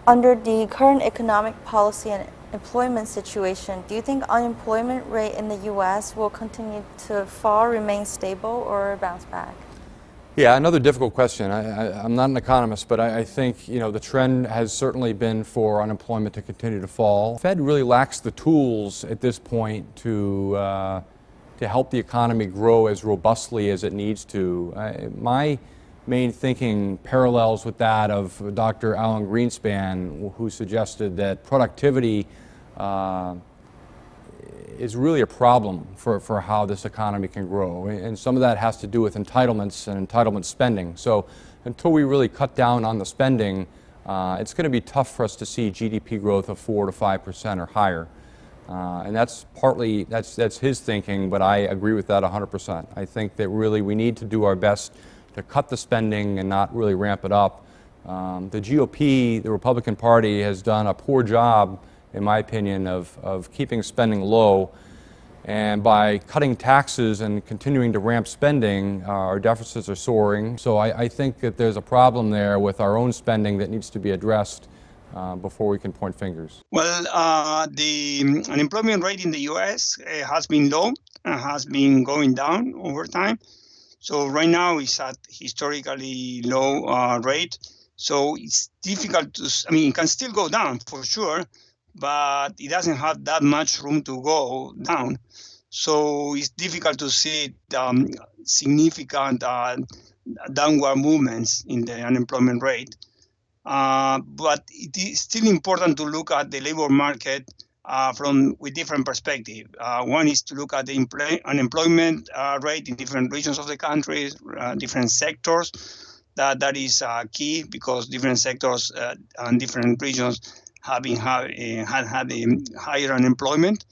Under the current economic policy and employment situation, do you think unemployment rate in the U.S. will continue to fall, remain stable, or bounce back? Yeah, another difficult question. I'm not an economist, but I think the trend has certainly been for unemployment to continue to fall. The Fed really lacks the tools at this point to help the economy grow as robustly as it needs to. My main thinking parallels with that of Dr. Alan Greenspan, who suggested that productivity is really a problem for how this economy can grow. And some of that has to do with entitlements and entitlement spending. So until we really cut down on the spending, it's going to be tough for us to see GDP growth of 4 to 5% or higher. And that's partly, that's his thinking, but I agree with that 100%. I think that really we need to do our best to cut the spending and not really ramp it up. The GOP, the Republican Party, has done a poor job, in my opinion, of keeping spending low. And by cutting taxes and continuing to ramp spending, our deficits are soaring. So I think that there's a problem there with our own spending that needs to be addressed before we can point fingers. Well, the unemployment rate in the U.S. Has been low and has been going down over time. So right now it's at historically low rate. So it's difficult to, it can still go down for sure, but it doesn't have that much room to go down. So it's difficult to see significant downward movements in the unemployment rate. But it is still important to look at the labor market with different perspective. One is to look at the unemployment rate in different regions of the country, different sectors. That is key because different sectors and different regions had higher unemployment.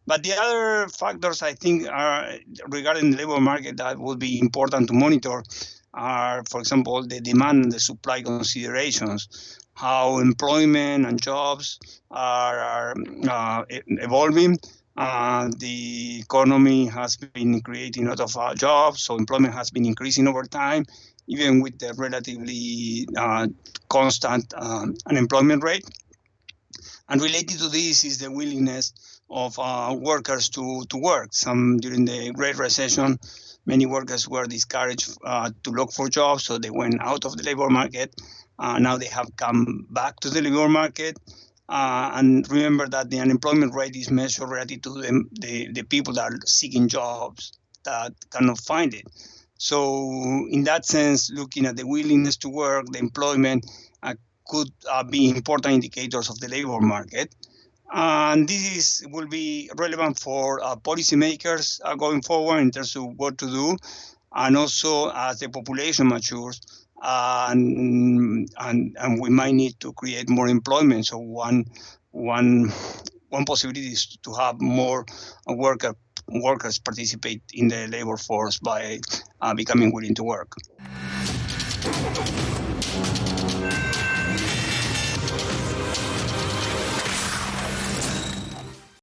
But the other factors I think are regarding the labor market that would be important to monitor are, for example, the demand and the supply considerations, how employment and jobs are evolving. The economy has been creating a lot of jobs, so employment has been increasing over time, even with the relatively constant unemployment rate. And related to this is the willingness of workers to work. During the Great Recession, many workers were discouraged to look for jobs, so they went out of the labor market. Now they have come back to the labor market. And remember that the unemployment rate is measured relative to the people that are seeking jobs that cannot find it. So in that sense, looking at the willingness to work, the employment could be important indicators of the labor market. And this will be relevant for policymakers going forward in terms of what to do, and also as the population matures, and we might need to create more employment. So one possibility is to have more workers participate in the labor force by becoming willing to work.